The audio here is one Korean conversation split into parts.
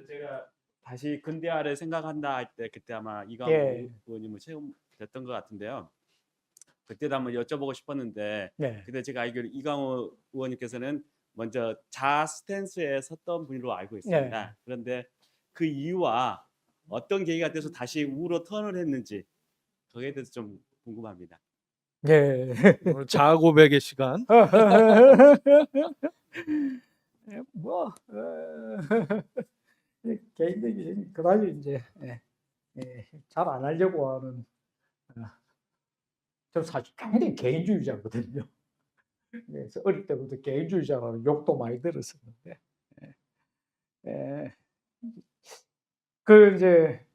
제가 다시 근대화를 생각한다 할 때 그때 아마 이강호 예, 의원님을 채용됐던 것 같은데요. 그때도 한번 여쭤보고 싶었는데 네, 근데 제가 알기로 이강호 의원님께서는 먼저 자 스탠스에 섰던 분으로 알고 네, 있습니다. 그런데 그 이유와 어떤 계기가 돼서 다시 우로 턴을 했는지 거기에 대해서 좀 궁금합니다. 예. 오늘 자아 고백의 시간. 뭐, 개인적인 그다지 이제 잘 안 하려고 하는 저 사실 굉장히 개인주의자거든요. 그래서 어릴 때부터 개인주의자라는 욕도 많이 들었었는데, 예, 예. 그 이제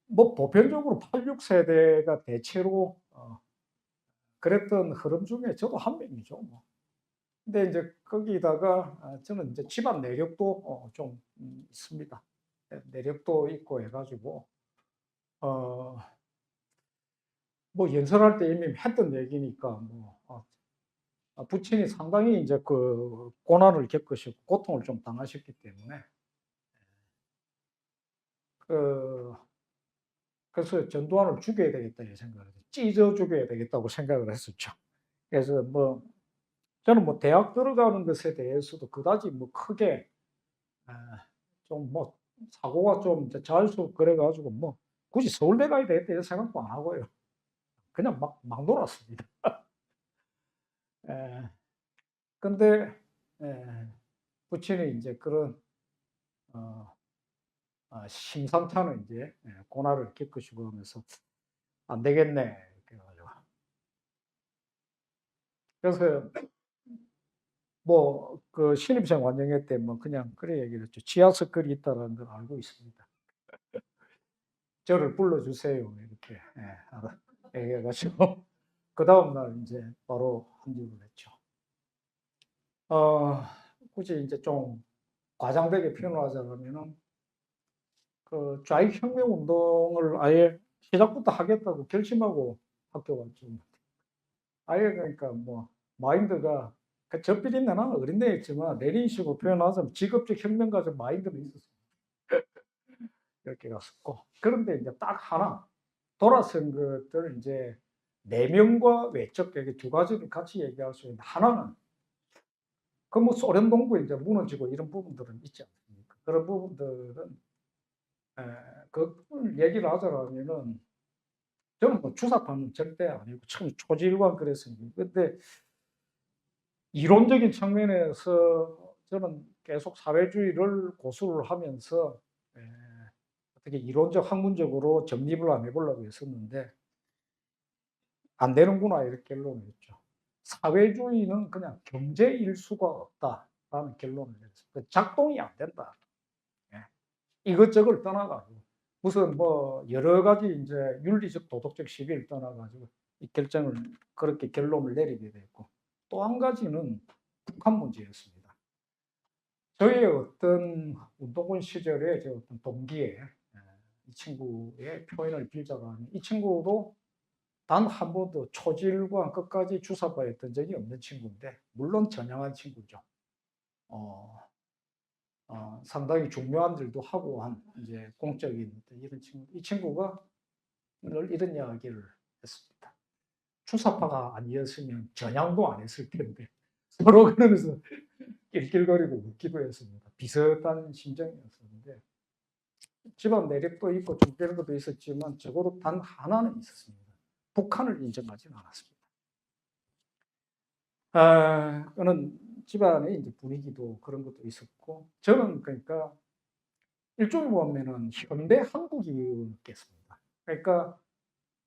뭐 보편적으로 86 세대가 대체로 그랬던 흐름 중에 저도 한 명이죠, 뭐. 근데 이제 거기다가 저는 이제 집안 내력도 좀 있습니다. 내력도 있고 해가지고 어, 뭐 연설할 때 이미 했던 얘기니까 뭐 부친이 상당히 이제 그 고난을 겪으시고 고통을 좀 당하셨기 때문에 그 그래서 전두환을 죽여야 되겠다 이 생각을 해서 찢어 죽여야 되겠다고 생각을 했었죠. 그래서 뭐 저는 뭐 대학 들어가는 것에 대해서도 그다지 뭐 크게 좀 뭐 사고가 좀 자연스럽고 그래가지고 뭐 굳이 서울대 가야 되겠다 이런 생각도 안 하고요. 그냥 막 놀았습니다. 예. 근데 예, 부친이 이제 그런 어, 심상찮은 이제 고난을 겪으시고 하면서 안 되겠네 이렇게 가지고 그래서 뭐 그 신입생 환영회 때 뭐 그냥 그래 얘기를 했죠. 지하석걸이 있다라는 걸 알고 있습니다. 저를 불러주세요 이렇게 얘기해가지고 그 다음 날 이제 바로 합류를 했죠. 어, 굳이 이제 좀 과장되게 표현하자면은 그 좌익혁명 운동을 아예 시작부터 하겠다고 결심하고 학교 갔죠. 아예 그러니까 뭐 마인드가 그 저필 있는 한 어린애였지만 레닌식으로 표현하자면 직업적 혁명가적 마인드는 있었어요. 이렇게 갔었고 그런데 이제 딱 하나 돌아선 것들 이제 내면과 외적 이게 두 가지를 같이 얘기할 수 있는데 하나는 그 뭐 소련 동부 이제 무너지고 이런 부분들은 있지 않습니까? 그런 부분들은 그 얘기를 하자면은 저는 뭐 주사파는 절대 아니고 처음 초지일관 그랬습니다. 근데 이론적인 측면에서 저는 계속 사회주의를 고수를 하면서 어떻게 이론적 학문적으로 정립을 안 해보려고 했었는데 안 되는구나 이렇게 결론을 했죠. 사회주의는 그냥 경제 일수가 없다라는 결론을 내렸어요. 작동이 안 된다. 예. 이것저것 떠나가지고 무슨 뭐 여러 가지 이제 윤리적 도덕적 시비를 떠나가지고 이 결정을 그렇게 결론을 내리게 됐고 또 한 가지는 북한 문제였습니다. 저의 어떤 운동권 시절에 제 어떤 동기에 이 친구의 표현을 빌자면 이 친구도 단 한 번도 초질과 끝까지 주사파였던 적이 없는 친구인데 물론 전향한 친구죠. 어, 상당히 중요한 일도 하고 한 이제 공적인 이런 친구. 이 친구가 늘 이런 이야기를 했습니다. 주사파가 아니었으면 전향도 안 했을 텐데 서로 그러면서 낄낄거리고 웃기도 했습니다. 비슷한 심정이었었는데 집안 내력도 있고 좀 그런 것도 있었지만 적어도 단 하나는 있었습니다. 북한을 인정하지는 않았습니다. 그는 집안의 이제 분위기도 그런 것도 있었고 저는 그러니까 일종의 보면은 현대 한국이었습니다. 그러니까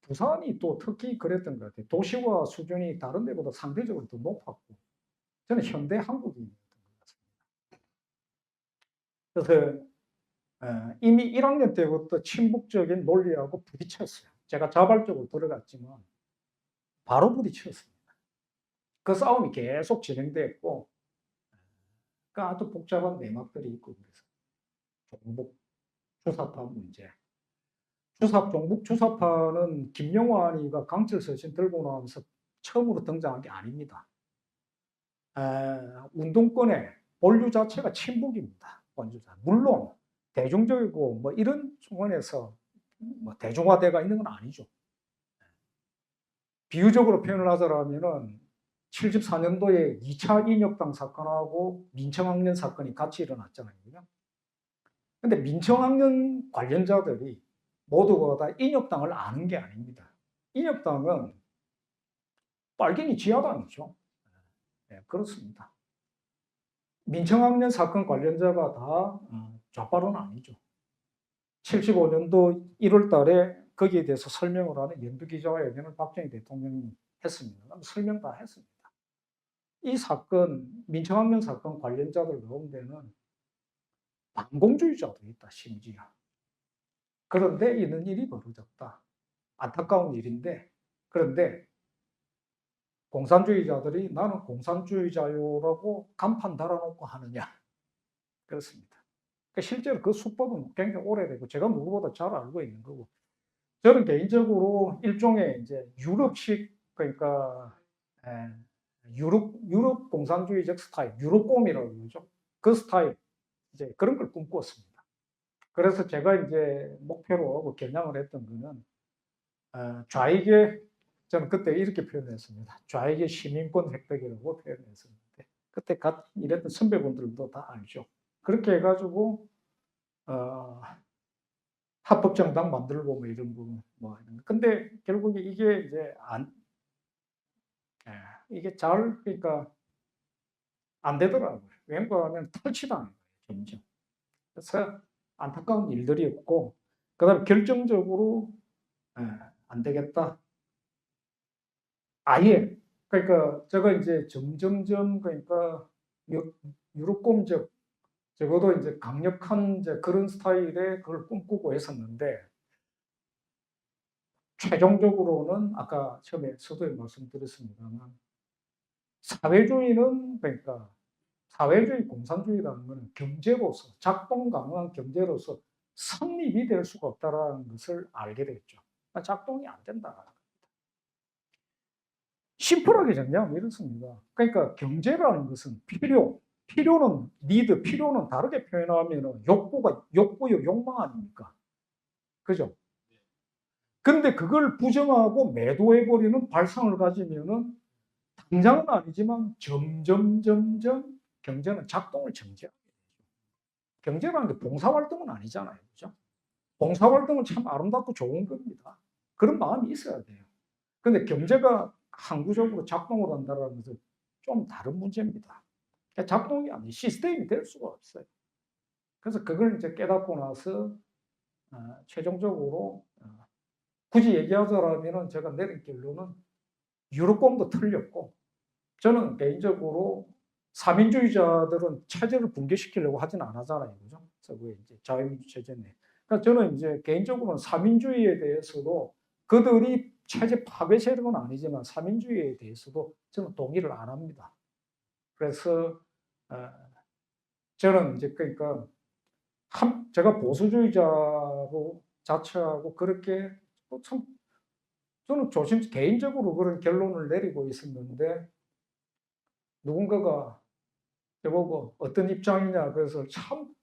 부산이 또 특히 그랬던 것 같아요. 도시화 수준이 다른 데보다 상대적으로 더 높았고 저는 현대 한국인이었던 것 같습니다. 그래서 이미 1학년 때부터 친북적인 논리하고 부딪혔어요. 제가 자발적으로 들어갔지만 바로 부딪혔습니다. 그 싸움이 계속 진행됐고 그 아주 복잡한 내막들이 있고 그래서 종북 주사파 문제. 종북 주사파는 김영환이가 강철 서신 들고 나오면서 처음으로 등장한 게 아닙니다. 운동권의 본류 자체가 친북입니다. 본주 물론 대중적이고 뭐 이런 측면에서 뭐 대중화돼가 있는 건 아니죠. 비유적으로 표현을 하자면은 74년도에 2차 인혁당 사건하고 민청학년 사건이 같이 일어났잖아요. 근데 민청학년 관련자들이 모두가 다 인혁당을 아는 게 아닙니다. 인혁당은 빨갱이 지하당이죠. 네, 그렇습니다. 민청학년 사건 관련자가 다 좌빨은 아니죠. 75년도 1월 달에 거기에 대해서 설명을 하는 연두기자회견을 박정희 대통령이 했습니다. 설명 다 했습니다. 이 사건, 민청학년 사건 관련자들 가운데는 반공주의자도 있다, 심지어. 그런데 이런 일이 벌어졌다. 안타까운 일인데, 그런데 공산주의자들이 나는 공산주의자요라고 간판 달아놓고 하느냐. 그렇습니다. 실제로 그 수법은 굉장히 오래되고 제가 누구보다 잘 알고 있는 거고, 저는 개인적으로 일종의 이제 유럽식, 그러니까 유럽 공산주의적 스타일, 유럽곰이라고 그러죠. 그 스타일, 이제 그런 걸 꿈꾸었습니다. 그래서 제가 이제 목표로 하고 겨냥을 했던 거는 좌익의, 저는 그때 이렇게 표현했습니다. 좌익의 시민권 획득이라고 표현했었는데, 그때 같이 일했던 선배분들도 다 알죠. 그렇게 해가지고 합법정당 만들고 뭐 이런 거 뭐. 근데 결국에 이게 이제 이게 잘, 그러니까 안 되더라고요. 왜냐하면 탈취당해요, 점점. 그래서 안타까운 일들이었고, 그다음 결정적으로 안 되겠다. 아예, 그러니까 제가 이제 점점점, 그러니까 유럽공적, 적어도 이제 강력한 이제 그런 스타일의 그걸 꿈꾸고 했었는데, 최종적으로는 아까 처음에 서두에 말씀드렸습니다만, 사회주의는, 그러니까 사회주의 공산주의라는 것은 경제로서, 작동 가능한 경제로서 성립이 될 수가 없다는 것을 알게 됐죠. 작동이 안 된다. 심플하게 정리하면 이렇습니다. 그러니까 경제라는 것은 필요는 니드, 필요는 다르게 표현하면 욕구요, 욕망 아닙니까? 그죠? 근데 그걸 부정하고 매도해버리는 발상을 가지면은 당장은 아니지만 점점 경제는 작동을 정지하게 되죠. 경제라는 게 봉사활동은 아니잖아요. 그죠? 봉사활동은 참 아름답고 좋은 겁니다. 그런 마음이 있어야 돼요. 근데 경제가 항구적으로 작동을 한다는 것은 좀 다른 문제입니다. 작동이 아니 시스템이 될 수가 없어요. 그래서 그걸 이제 깨닫고 나서 최종적으로 굳이 얘기하자면 제가 내린 결론은 유럽공도 틀렸고, 저는 개인적으로 사민주의자들은 체제를 붕괴시키려고 하진 않았잖아요. 그죠? 서구의 이제 자유민주 체제네. 그러니까 저는 이제 개인적으로는 사민주의에 대해서도 그들이 체제 파괴 세력은 아니지만 사민주의에 대해서도 저는 동의를 안 합니다. 그래서 저는 이제 그러니까 제가 보수주의자로 자처하고 그렇게 참 저는 개인적으로 그런 결론을 내리고 있었는데, 누군가가 저보고 어떤 입장이냐 그래서 참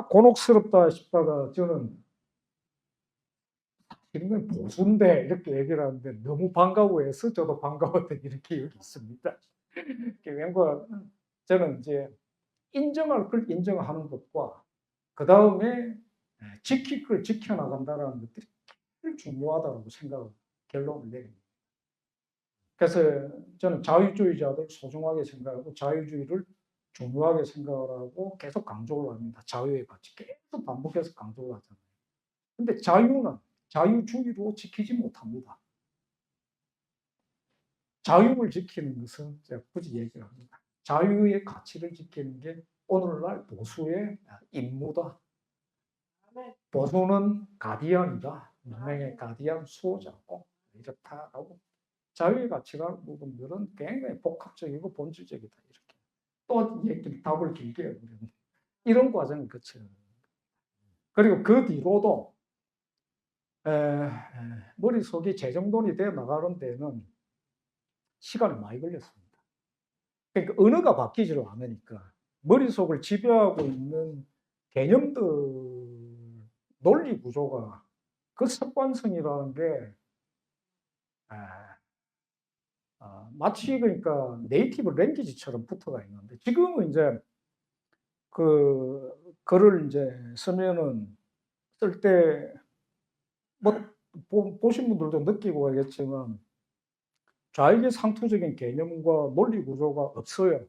곤혹스럽다 싶다가 저는 이런 건 보수인데 이렇게 얘기를 하는데 너무 반가워해서 저도 반가웠던 이렇게 여기 있습니다. 왠가 저는 이제 인정할 걸 인정하는 것과 그 다음에 지킬 걸 지켜나간다는 것들이 제일 중요하다고 생각을 결론을 내립니다. 그래서 저는 자유주의자들 소중하게 생각하고 자유주의를 중요하게 생각을 하고 계속 강조를 합니다. 자유의 가치 계속 반복해서 강조를 하잖아요. 근데 자유는 자유주의로 지키지 못합니다. 자유를 지키는 것은 제가 굳이 얘기를 합니다. 자유의 가치를 지키는 게 오늘날 보수의 임무다. 보수는 가디언이다. 문명의 가디언 수호자고 이렇다라고. 자유의 가치가 부분들은 굉장히 복합적이고 본질적이다. 이렇게 또 답을 길게 해버리는 이런 과정을 거쳐요. 그리고 그 뒤로도 머릿속이 재정돈이 되어 나가는 데는 시간이 많이 걸렸습니다. 그러니까 언어가 바뀌지를 않으니까 머릿속을 지배하고 있는 개념들 논리 구조가 그 습관성이라는 게 마치 그러니까 네이티브 랭귀지처럼 붙어가 있는데 지금은 이제 그 글을 이제 쓰면은 쓸 때 뭐 보신 분들도 느끼고 하겠지만 좌익의 상투적인 개념과 논리 구조가 없어요.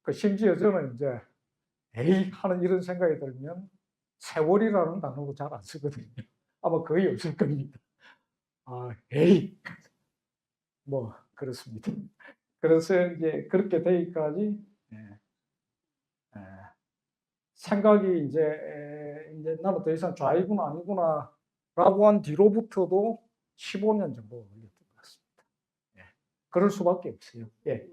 그 심지어 저는 이제 에이 하는 이런 생각이 들면 세월이라는 단어도 잘 안 쓰거든요. 아마 거의 없을 겁니다. 에이 뭐 그렇습니다. 그래서 이제 그렇게 되기까지 생각이 이제 나는 더 이상 좌익은 아니구나라고 한 뒤로부터도 15년 정도 걸렸던 것 같습니다. 그럴 수밖에 없어요. 예.